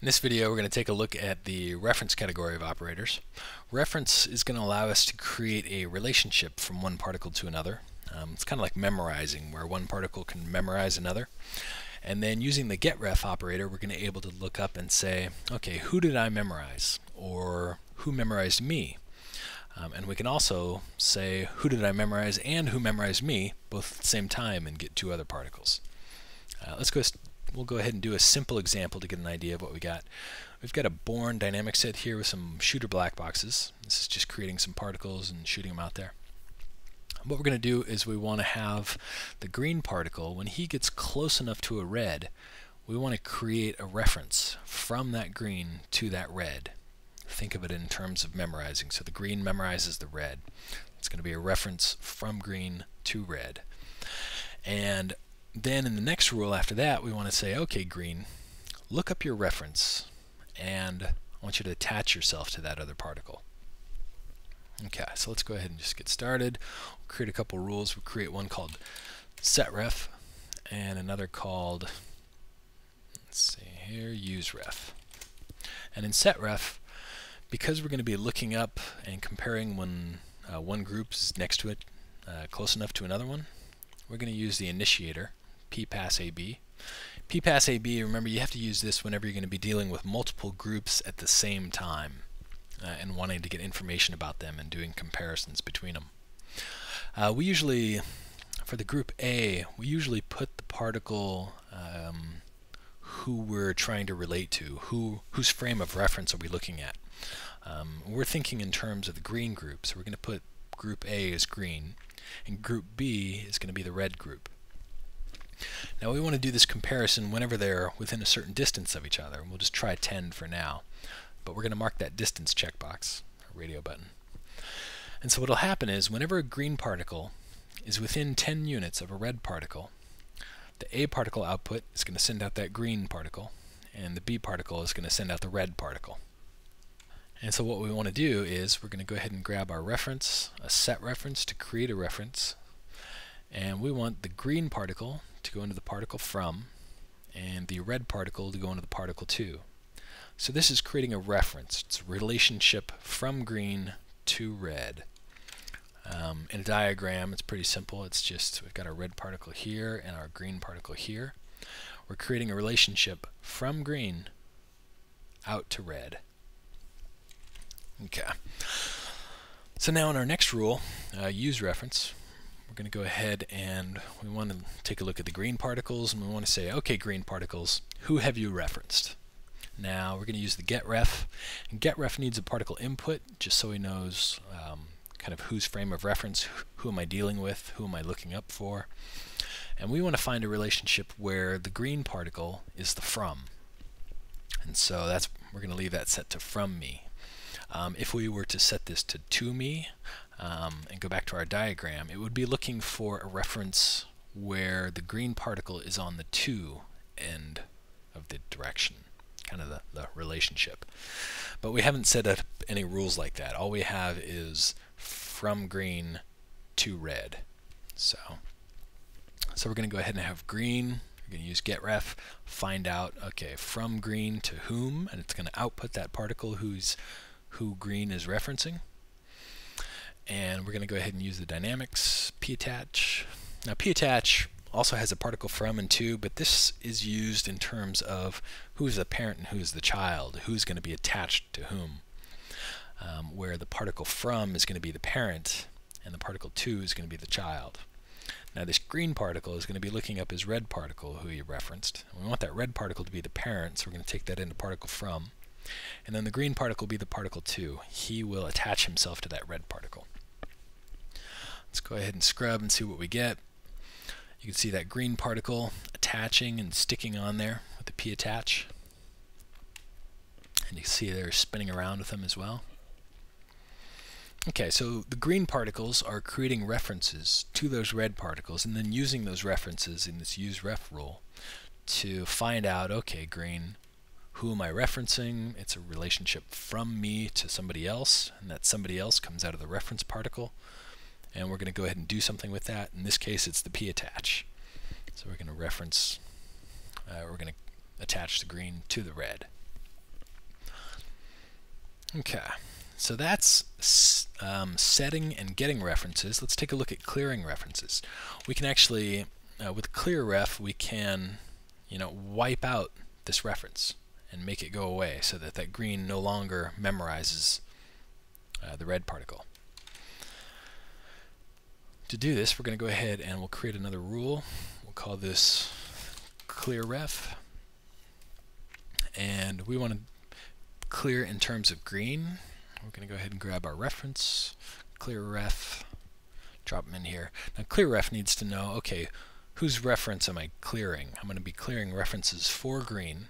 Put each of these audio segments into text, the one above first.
In this video, we're going to take a look at the reference category of operators. Reference is going to allow us to create a relationship from one particle to another. It's kind of like memorizing, where one particle can memorize another. And then using the getRef operator, we're going to be able to look up and say, okay, who did I memorize? Or who memorized me? And we can also say, who did I memorize and who memorized me, both at the same time, and get two other particles. We'll go ahead and do a simple example to get an idea of what we got. We've got a Born dynamic set here with some shooter black boxes. This is just creating some particles and shooting them out there. What we're going to do is we want to have the green particle, when he gets close enough to a red, we want to create a reference from that green to that red. Think of it in terms of memorizing. So the green memorizes the red. It's going to be a reference from green to red. And then in the next rule after that, we want to say, okay, green, look up your reference, and I want you to attach yourself to that other particle. Okay, so let's go ahead and just get started. We'll create a couple rules. We'll create one called setRef and another called, let's see here, useRef. And in setRef, because we're going to be looking up and comparing when one group is next to it, close enough to another one, we're going to use the initiator, ppassAB. ppassAB, remember, you have to use this whenever you're going to be dealing with multiple groups at the same time and wanting to get information about them and doing comparisons between them. We usually, for the group A, we usually put the particle who we're trying to relate to, whose frame of reference are we looking at. We're thinking in terms of the green group, so we're going to put group A as green, and group B is going to be the red group. Now we want to do this comparison whenever they're within a certain distance of each other. We'll just try 10 for now, but we're going to mark that distance checkbox, or radio button. And so what will happen is whenever a green particle is within 10 units of a red particle, the A particle output is going to send out that green particle, and the B particle is going to send out the red particle. And so what we want to do is we're going to go ahead and grab our reference, a set reference to create a reference, and we want the green particle to go into the particle from, and the red particle to go into the particle to. So this is creating a reference. It's a relationship from green to red. In a diagram, it's pretty simple. It's just we've got our red particle here and our green particle here. We're creating a relationship from green out to red. Okay. So now in our next rule, use reference, we're going to go ahead and we want to take a look at the green particles, and we want to say, okay, green particles, who have you referenced? Now we're going to use the getRef, and getRef needs a particle input just so he knows kind of whose frame of reference, who am I dealing with, who am I looking up for. And we want to find a relationship where the green particle is the from. And so we're going to leave that set to from me. If we were to set this to me and go back to our diagram, it would be looking for a reference where the green particle is on the to end of the direction, kind of the relationship. But we haven't set up any rules like that. All we have is from green to red. So we're going to go ahead and have green. We're going to use getRef, find out, okay, from green to whom, and it's going to output that particle who green is referencing. And we're going to go ahead and use the dynamics pattach. Now pattach also has a particle from and to, but this is used in terms of who is the parent and who is the child, who's going to be attached to whom, where the particle from is going to be the parent and the particle to is going to be the child. Now this green particle is going to be looking up his red particle who he referenced. And we want that red particle to be the parent, so we're going to take that into particle from. And then the green particle will be the particle to. He will attach himself to that red particle. Let's go ahead and scrub and see what we get. You can see that green particle attaching and sticking on there with the pattach. And you can see they're spinning around with them as well. Okay, so the green particles are creating references to those red particles and then using those references in this useRef rule to find out, okay, green, who am I referencing? It's a relationship from me to somebody else, and that somebody else comes out of the reference particle. And we're going to go ahead and do something with that. In this case, it's the pattach. So we're going to reference, we're going to attach the green to the red. Okay, so that's setting and getting references. Let's take a look at clearing references. We can actually, with clearref, we can, wipe out this reference and make it go away so that that green no longer memorizes the red particle. To do this, we're going to go ahead and we'll create another rule. We'll call this clearref, and we want to clear in terms of green. We're going to go ahead and grab our reference, clearref, drop them in here. Now clearref needs to know, okay, whose reference am I clearing? I'm going to be clearing references for green,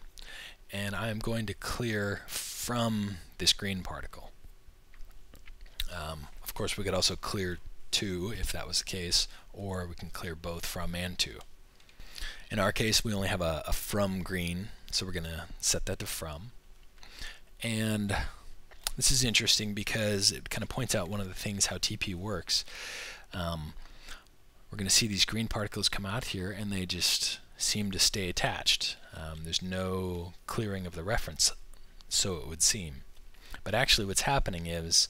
and I'm going to clear from this green particle. Of course, we could also clear to if that was the case, or we can clear both from and to. In our case, we only have a from green, so we're going to set that to from. And this is interesting because it kind of points out one of the things how TP works. We're going to see these green particles come out here, and they just seem to stay attached. There's no clearing of the reference, so it would seem. But actually what's happening is,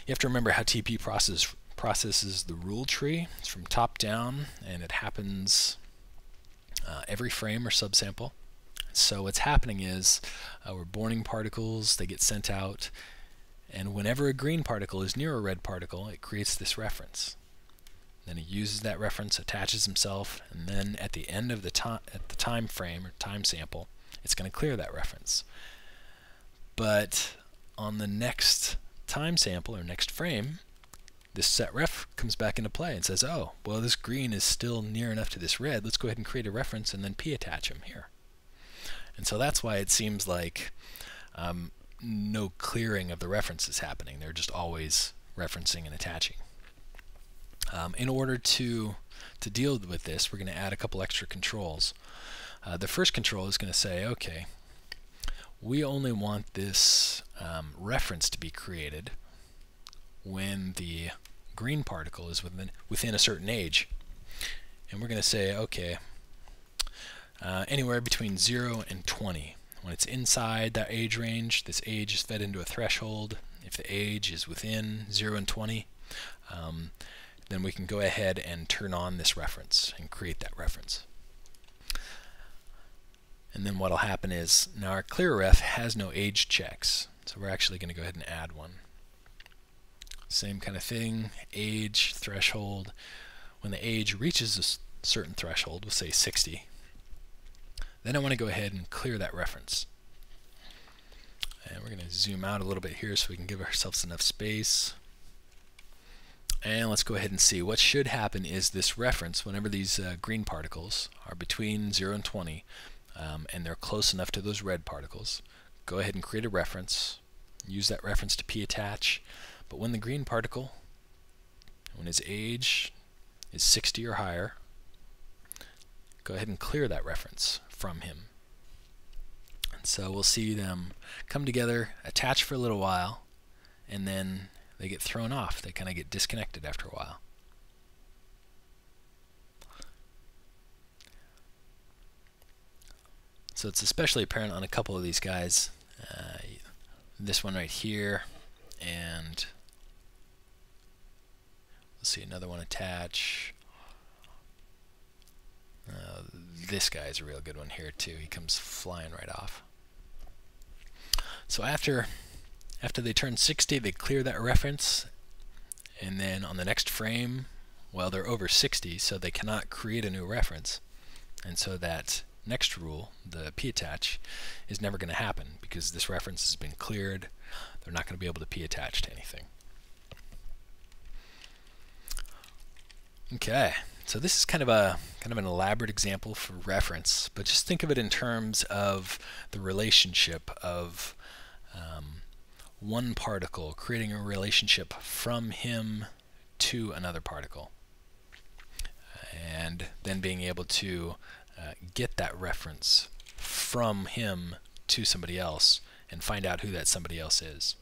you have to remember how TP processes the rule tree. It's from top down, and it happens every frame or subsample. So what's happening is we're borning particles, they get sent out, and whenever a green particle is near a red particle, it creates this reference. Then it uses that reference, attaches himself, and then at the end of the time frame or time sample, it's going to clear that reference. But on the next time sample or next frame, this set ref comes back into play and says, oh, well, this green is still near enough to this red. Let's go ahead and create a reference and then p-attach them here. And so that's why it seems like no clearing of the reference is happening. They're just always referencing and attaching. In order to deal with this, we're going to add a couple extra controls. The first control is going to say, okay, we only want this reference to be created when the green particle is within a certain age. And we're going to say, okay, anywhere between 0 and 20. When it's inside that age range, this age is fed into a threshold. If the age is within 0 and 20, then we can go ahead and turn on this reference and create that reference. And then what will happen is, now our clearref has no age checks, so we're actually going to go ahead and add one. Same kind of thing, age, threshold. When the age reaches a certain threshold, we'll say 60, then I want to go ahead and clear that reference. And we're going to zoom out a little bit here so we can give ourselves enough space. And let's go ahead and see. What should happen is this reference, whenever these green particles are between 0 and 20, and they're close enough to those red particles, go ahead and create a reference, use that reference to p-attach. But when the green particle, when his age is 60 or higher, go ahead and clear that reference from him. And so we'll see them come together, attach for a little while, and then they get thrown off. They kind of get disconnected after a while. So it's especially apparent on a couple of these guys. This one right here, and let's see, another one attach. This guy is a real good one here too. He comes flying right off. So after they turn 60, they clear that reference, and then on the next frame, well, they're over 60, so they cannot create a new reference. And so that next rule, the p-attach, is never going to happen because this reference has been cleared. They're not going to be able to p-attach to anything. Okay, so this is kind of an elaborate example for reference, but just think of it in terms of the relationship of one particle creating a relationship from him to another particle, and then being able to get that reference from him to somebody else and find out who that somebody else is.